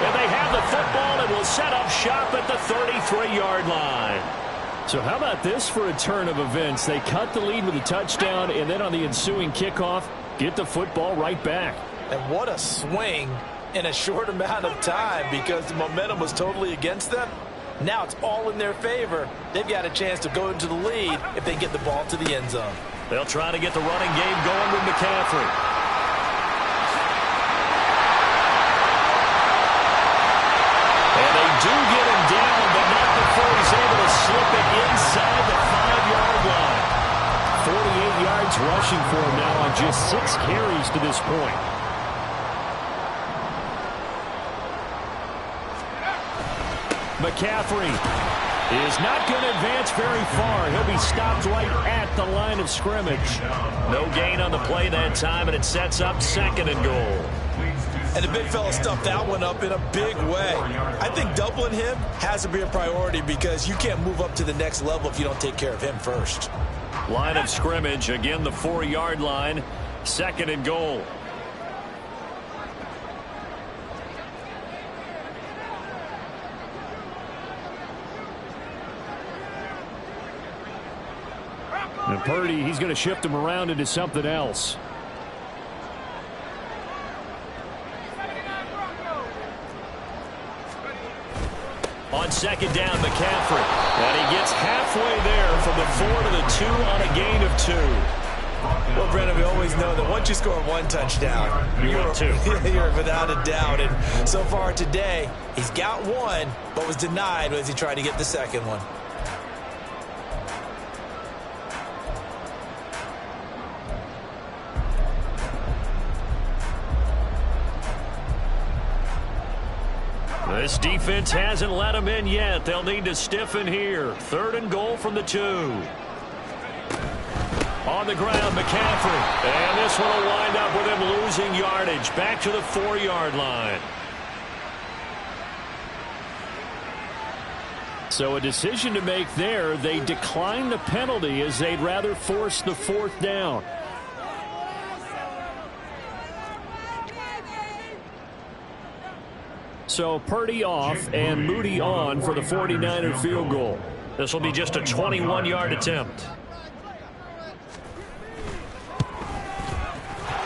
And they have the football and will set up shop at the 33-yard line. So how about this for a turn of events? They cut the lead with a touchdown, and then on the ensuing kickoff, get the football right back. And what a swing in a short amount of time, because the momentum was totally against them. Now it's all in their favor. They've got a chance to go into the lead if they get the ball to the end zone. They'll try to get the running game going with McCaffrey. And they do get him down, but not before he's able to slip it inside the 5-yard line. 48 yards rushing for him now on just 6 carries to this point. McCaffrey is not going to advance very far. He'll be stopped right at the line of scrimmage. No gain on the play that time, and it sets up 2nd and goal. And the big fella stuffed that one up in a big way. I think doubling him has to be a priority, because you can't move up to the next level if you don't take care of him first. Line of scrimmage, again the 4-yard line, 2nd and goal. And Purdy, he's going to shift him around into something else. On 2nd down, McCaffrey. And he gets halfway there from the 4 to the 2 on a gain of 2. Well, Brennan, we always know that once you score 1 touchdown, you're without a doubt. And so far today, he's got 1, but was denied as he tried to get the 2nd one. This defense hasn't let them in yet. They'll need to stiffen here. 3rd and goal from the 2. On the ground, McCaffrey. And this one will wind up with him losing yardage. Back to the 4-yard line. So a decision to make there. They decline the penalty as they'd rather force the 4th down. So Purdy off and Moody on for the 49er field goal. This will be just a 21-yard attempt.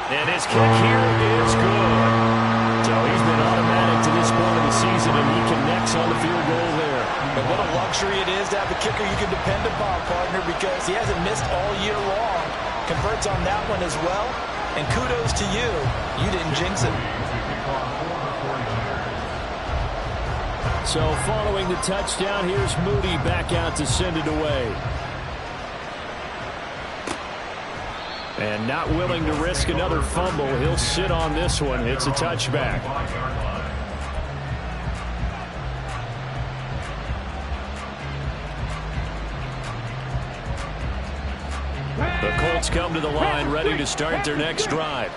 And his kick here is good. So he's been automatic to this point of the season, and he connects on the field goal there. And what a luxury it is to have a kicker you can depend upon, partner, because he hasn't missed all year long. Converts on that one as well. And kudos to you. You didn't jinx it. So following the touchdown, here's Moody back out to send it away. And not willing to risk another fumble, he'll sit on this one. It's a touchback. The Colts come to the line ready to start their next drive.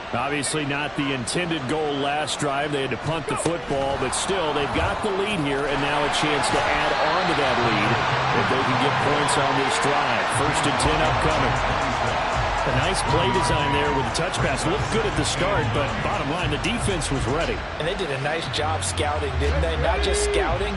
Obviously not the intended goal last drive. They had to punt the football, but still they've got the lead here, and now a chance to add on to that lead if they can get points on this drive. 1st and 10 upcoming. A nice play design there with the touch pass. Looked good at the start, but bottom line, the defense was ready. And they did a nice job scouting, didn't they? Not just scouting,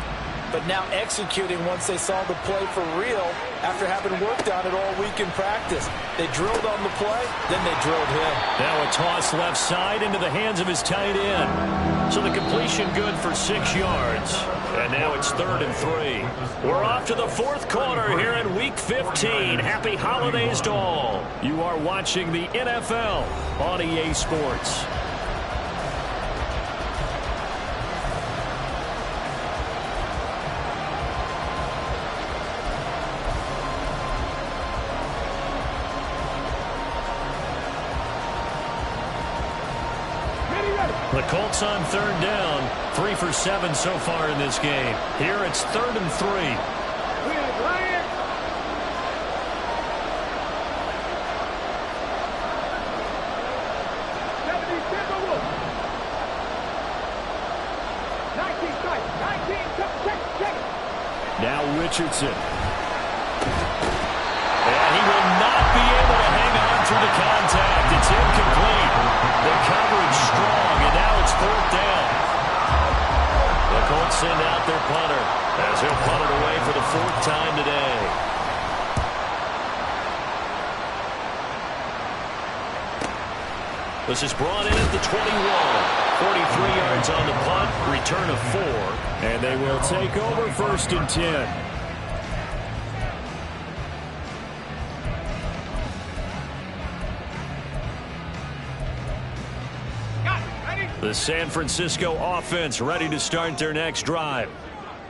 but now executing once they saw the play for real after having worked on it all week in practice. They drilled on the play, then they drilled him. Now a toss left side into the hands of his tight end. So the completion good for 6 yards. And now it's 3rd and 3. We're off to the 4th quarter here in Week 15. Happy holidays to all. You are watching the NFL on EA Sports. The Colts on 3rd down, 3 for 7 so far in this game. Here it's 3rd and 3. Now Richardson. And he will not be able to hang on through the contact. It's incomplete. The coverage strong, and now it's 4th down. send out their punter as he'll punt it away for the 4th time today. This is brought in at the 21. 43 yards on the punt, return of 4. And they will take over 1st and 10. The San Francisco offense ready to start their next drive.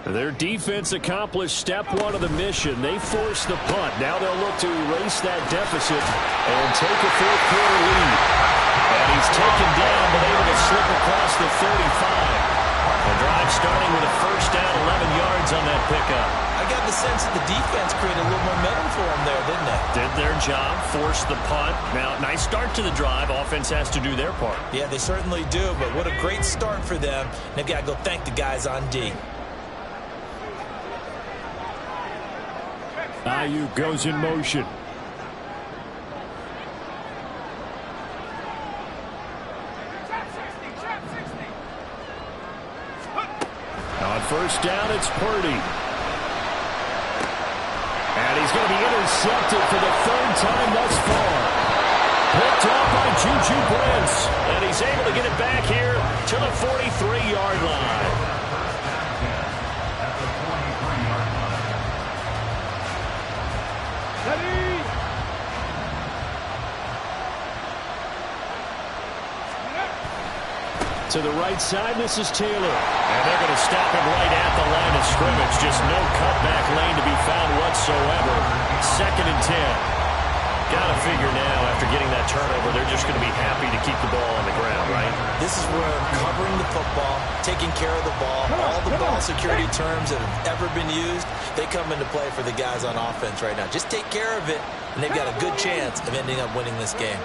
Their defense accomplished step 1 of the mission. They forced the punt. Now they'll look to erase that deficit and take a 4th quarter lead. And he's taken down, but able to slip across the 35. The drive starting with a 1st down, 11 yards on that pickup. I got the sense that the defense created a little momentum for them there, didn't they? Did their job, forced the punt. Now, nice start to the drive. Offense has to do their part. Yeah, they certainly do, but what a great start for them. They've got to go thank the guys on D. Ayuk goes in motion. On 1st down, it's Purdy. And he's going to be intercepted for the 3rd time thus far. Picked off by Juju Brents. And he's able to get it back here to the 43-yard line. To the right side, this is Taylor. And they're going to stop him right at the line of scrimmage. Just no cutback lane to be found whatsoever. 2nd and 10. Got to figure now, after getting that turnover, they're just going to be happy to keep the ball on the ground, right? This is where covering the football, taking care of the ball, all the ball security terms that have ever been used, they come into play for the guys on offense right now. Just take care of it, and they've got a good chance of ending up winning this game.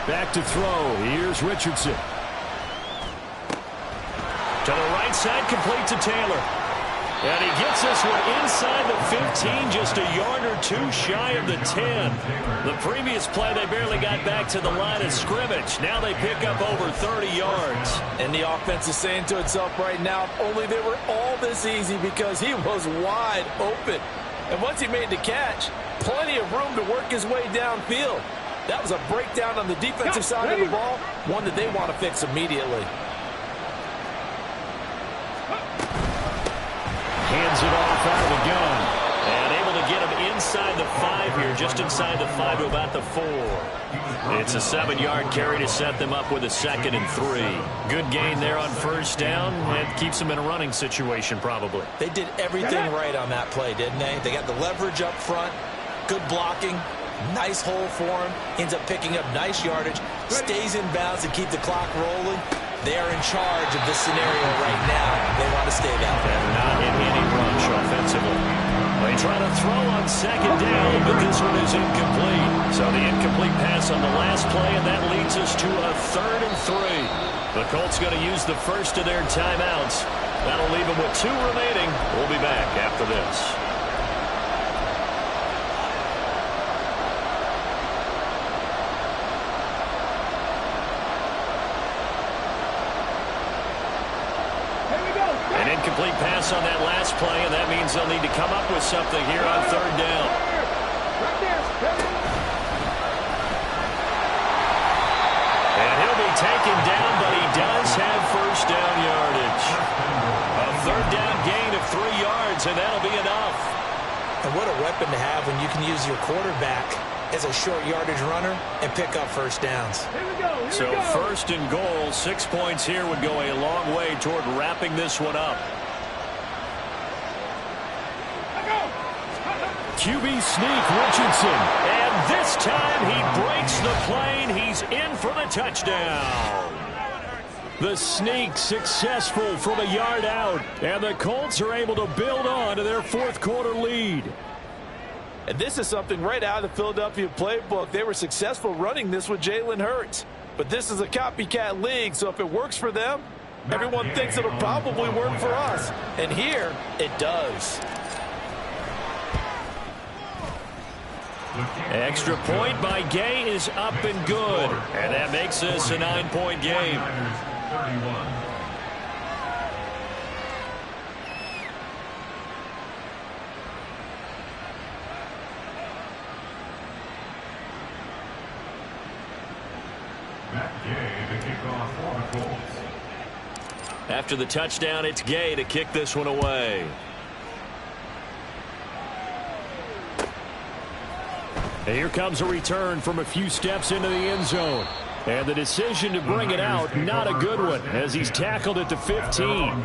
Back to throw. Here's Richardson. To the right side, complete to Taylor. And he gets this one inside the 15, just a yard or 2 shy of the 10. The previous play, they barely got back to the line of scrimmage. Now they pick up over 30 yards. And the offense is saying to itself right now, only they were all this easy because he was wide open. And once he made the catch, plenty of room to work his way downfield. That was a breakdown on the defensive side of the ball, one that they want to fix immediately. Hands it off out of the gun. And able to get him inside the 5 here, just inside the 5 to about the 4. It's a 7-yard carry to set them up with a 2nd and 3. Good gain there on 1st down, and keeps them in a running situation probably. They did everything right on that play, didn't they? They got the leverage up front, good blocking, nice hole for him, ends up picking up nice yardage, stays in bounds to keep the clock rolling. They are in charge of this scenario right now. They want to stay that way. And not in any rush offensively. They try to throw on 2nd down, but this one is incomplete. So the incomplete pass on the last play, and that leads us to a 3rd and 3. The Colts going to use the first of their timeouts. That'll leave them with 2 remaining. We'll be back after this. Incomplete pass on that last play, and that means they'll need to come up with something here on 3rd down. And he'll be taken down, but he does have 1st down yardage. A 3rd down gain of 3 yards, and that'll be enough. And what a weapon to have when you can use your quarterback as a short yardage runner and pick up 1st downs. So 1st and goal, 6 points here would go a long way toward wrapping this one up. QB sneak, Richardson. And this time he breaks the plane. He's in for the touchdown. The sneak successful from a yard out. And the Colts are able to build on to their 4th quarter lead. And this is something right out of the Philadelphia playbook. They were successful running this with Jalen Hurts. But this is a copycat league, so if it works for them, everyone thinks it'll probably work for us. And here, it does. Extra point by Gay is up and good. And that makes this a 9-point game. After the touchdown, it's Gay to kick this one away. And here comes a return from a few steps into the end zone. And the decision to bring it out, not a good one, as he's tackled at the 15.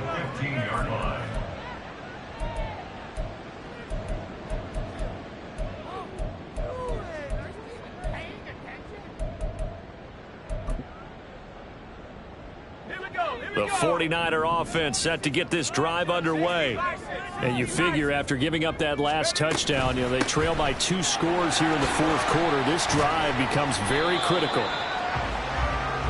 The 49er offense set to get this drive underway. And you figure after giving up that last touchdown, they trail by 2 scores here in the fourth quarter. This drive becomes very critical.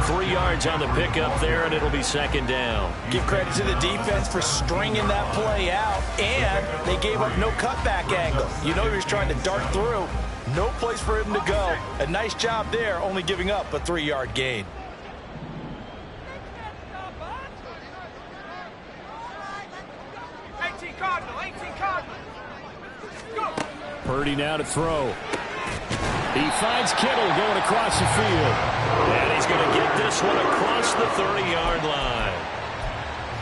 3 yards on the pickup there, and it'll be second down. Give credit to the defense for stringing that play out, and they gave up no cutback angle. You know he was trying to dart through. No place for him to go. A nice job there, only giving up a 3-yard gain. Purdy now to throw. He finds Kittle going across the field. And he's going to get this one across the 30-yard line.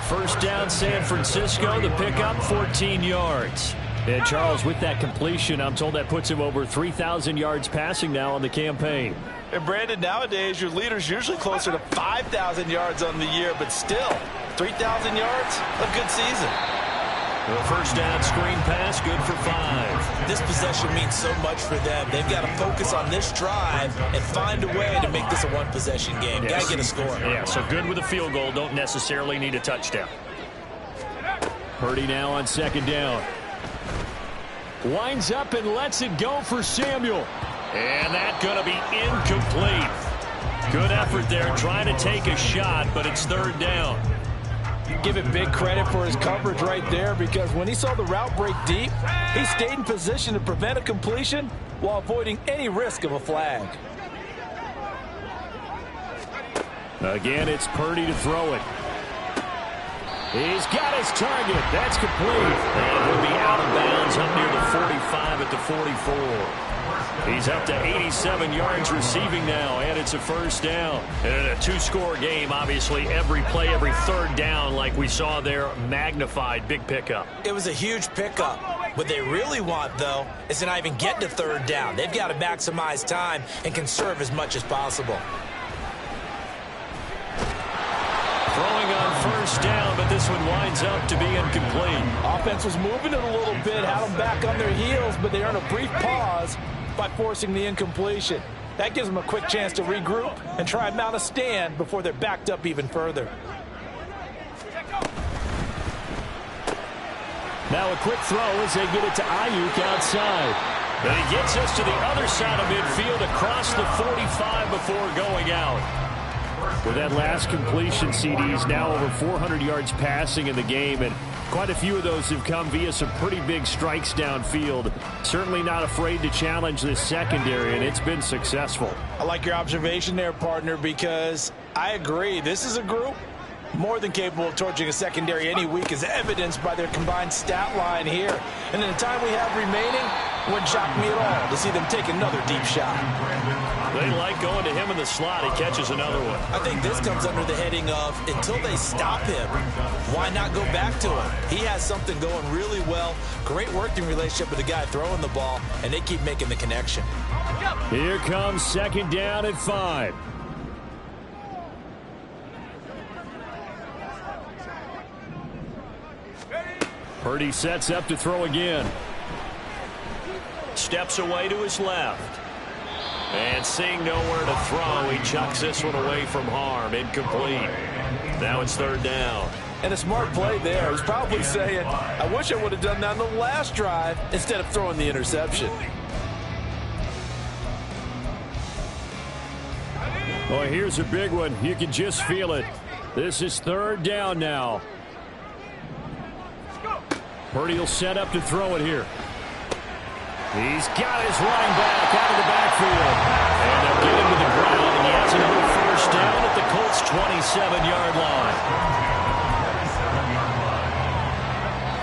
First down, San Francisco. The pickup, 14 yards. And Charles, with that completion, I'm told that puts him over 3,000 yards passing now on the campaign. And Brandon, nowadays your leader's usually closer to 5,000 yards on the year, but still, 3,000 yards, a good season. The first down screen pass, good for 5. This possession means so much for them. They've got to focus on this drive and find a way to make this a one-possession game. Yes. Got to get a score. Yeah, so good with a field goal. Don't necessarily need a touchdown. Purdy now on second down. Winds up and lets it go for Samuel. And that's going to be incomplete. Good effort there trying to take a shot, but it's third down. Give it big credit for his coverage right there, because when he saw the route break deep, he stayed in position to prevent a completion while avoiding any risk of a flag. Again, it's Purdy to throw it. He's got his target. That's complete. And he'll be out of bounds up near the 45 at the 44. He's up to 87 yards receiving now, and it's a first down. And in a 2-score game, obviously, every play, every third down, like we saw there, magnified, big pickup. It was a huge pickup. What they really want, though, is to not even get to third down. They've got to maximize time and conserve as much as possible. Throwing on first down, but this one winds up to be incomplete. Offense was moving it a little bit, had them back on their heels, but they earned a brief pause by forcing the incompletion. That gives them a quick chance to regroup and try and mount a stand before they're backed up even further. Now a quick throw as they get it to Ayuk outside. And he gets us to the other side of midfield across the 45 before going out. With that last completion, CD's now over 400 yards passing in the game, and quite a few of those have come via some pretty big strikes downfield. Certainly not afraid to challenge this secondary, and it's been successful. I like your observation there, partner, because I agree. This is a group more than capable of torching a secondary any week, as evidenced by their combined stat line here. And in the time we have remaining, wouldn't shock me at all to see them take another deep shot. They like going to him in the slot. He catches another one. I think this comes under the heading of, until they stop him, why not go back to him? He has something going really well. Great working relationship with the guy throwing the ball, and they keep making the connection. Here comes second down at 5. Purdy sets up to throw again. Steps away to his left. And seeing nowhere to throw, he chucks this one away from harm. Incomplete. Now it's third down. And a smart play there. He's probably saying, I wish I would have done that on the last drive instead of throwing the interception. Well, here's a big one. You can just feel it. This is third down now. Purdy will set up to throw it here. He's got his running back out of the backfield. And they'll get him to the ground, and he has another first down at the Colts' 27-yard line.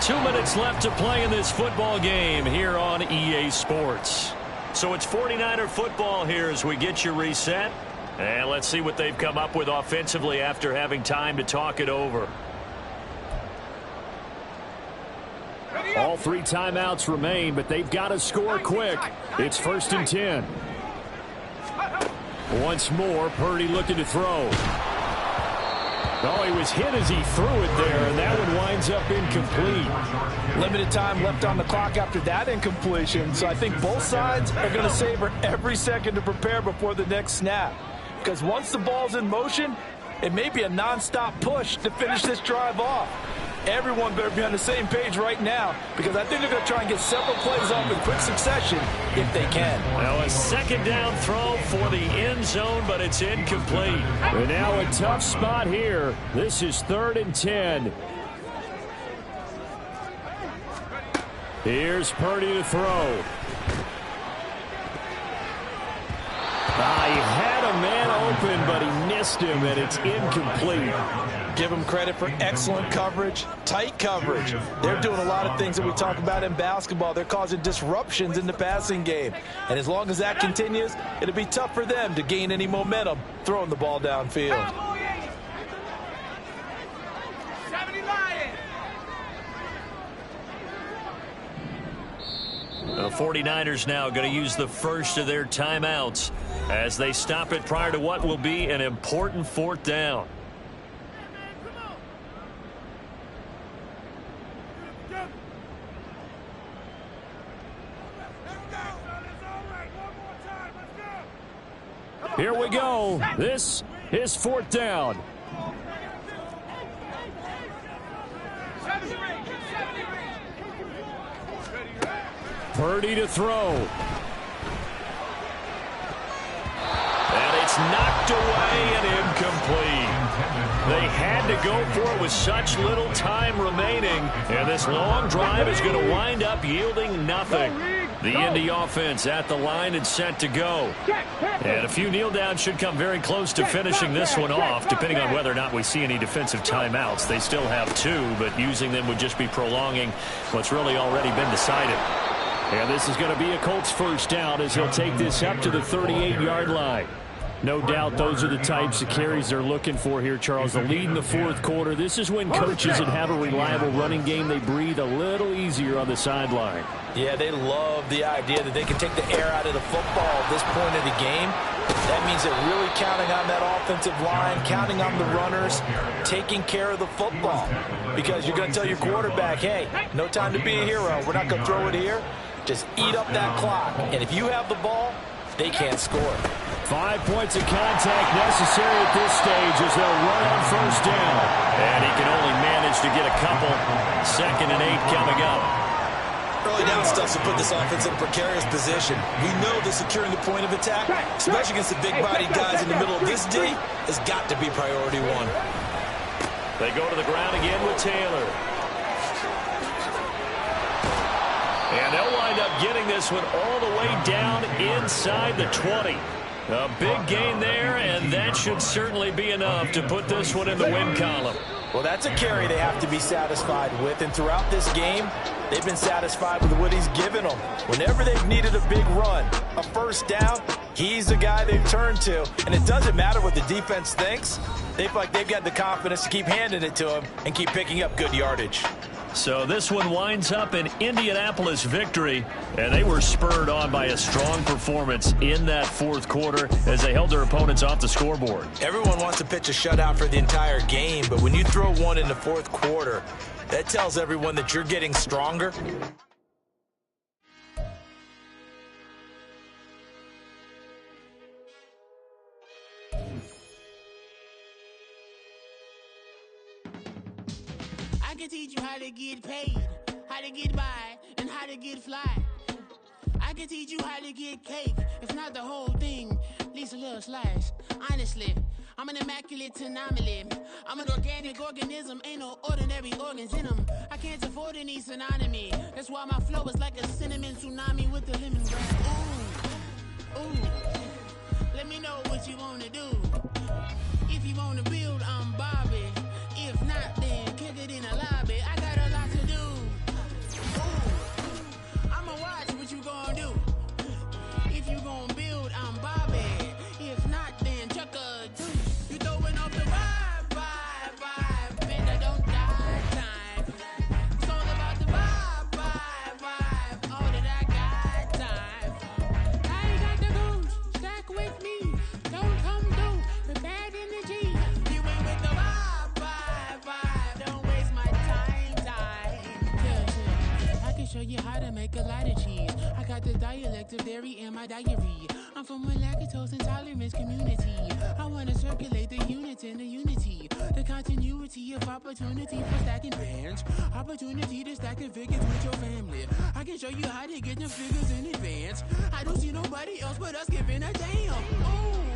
2 minutes left to play in this football game here on EA Sports. So it's 49er football here as we get you reset. And let's see what they've come up with offensively after having time to talk it over. All 3 timeouts remain, but they've got to score quick. It's 1st and 10. Once more, Purdy looking to throw. Oh, he was hit as he threw it there, and that one winds up incomplete. Limited time left on the clock after that incompletion, so I think both sides are going to savor every second to prepare before the next snap. Because once the ball's in motion, it may be a nonstop push to finish this drive off. Everyone better be on the same page right now, because I think they're going to try and get several plays off in quick succession if they can. Now a 2nd down throw for the end zone, but it's incomplete. And now a tough spot here. This is 3rd and 10. Here's Purdy to throw. He had a man open, but he missed him, and it's incomplete. Give them credit for excellent coverage, tight coverage. They're doing a lot of things that we talk about in basketball. They're causing disruptions in the passing game. And as long as that continues, it'll be tough for them to gain any momentum throwing the ball downfield. The 49ers now going to use the first of their timeouts as they stop it prior to what will be an important 4th down. Here we go. This is 4th down. Purdy to throw. And it's knocked away and incomplete. They had to go for it with such little time remaining. And this long drive is going to wind up yielding nothing. The Indy offense at the line and set to go. And a few kneel downs should come very close to finishing this one off, depending on whether or not we see any defensive timeouts. They still have 2, but using them would just be prolonging what's really already been decided. And this is going to be a Colts 1st down as he'll take this up to the 38-yard line. No doubt those are the types of carries they're looking for here, Charles. The lead in the 4th quarter. This is when coaches that have a reliable running game, they breathe a little easier on the sideline. Yeah, they love the idea that they can take the air out of the football at this point of the game. That means they're really counting on that offensive line, counting on the runners, taking care of the football. Because you're going to tell your quarterback, hey, no time to be a hero. We're not going to throw it here. Just eat up that clock. And if you have the ball, they can't score. 5 points of contact necessary at this stage as they'll run on 1st down. And he can only manage to get a couple. 2nd and 8 coming up. Early down stuff to put this offense in a precarious position. We know that securing the point of attack, especially against the big-bodied guys in the middle of this D, has got to be priority 1. They go to the ground again with Taylor. And they'll wind up getting this one all the way down inside the 20. A big gain there, and that should certainly be enough to put this one in the win column. Well, that's a carry they have to be satisfied with, and throughout this game, they've been satisfied with what he's given them. Whenever they've needed a big run, a 1st down, he's the guy they've turned to. And it doesn't matter what the defense thinks. They feel like they've got the confidence to keep handing it to him and keep picking up good yardage. So this one winds up an Indianapolis victory, and they were spurred on by a strong performance in that 4th quarter as they held their opponents off the scoreboard. Everyone wants to pitch a shutout for the entire game, but when you throw one in the 4th quarter, that tells everyone that you're getting stronger. I can teach you how to get paid, how to get by, and how to get fly. I can teach you how to get cake, if not the whole thing, at least a little slice. Honestly, I'm an immaculate anomaly. I'm an organic organism, ain't no ordinary organs in them. I can't afford any synonymy. That's why my flow is like a cinnamon tsunami with a lemongrass. Ooh, ooh. Let me know what you wanna do. If you wanna build, I'm Bobby. If not, then kick it in the lobby. I got a lot to do. Ooh, I'ma watch what you gonna do. If you gonna build, I'm Bobby. If not, then chuck radioactive dairy in my diary. I'm from a lactose intolerance community. I wanna circulate the units in the unity, the continuity of opportunity for stacking bands, opportunity to stack the figures with your family. I can show you how to get the figures in advance. I don't see nobody else but us giving a damn. Ooh.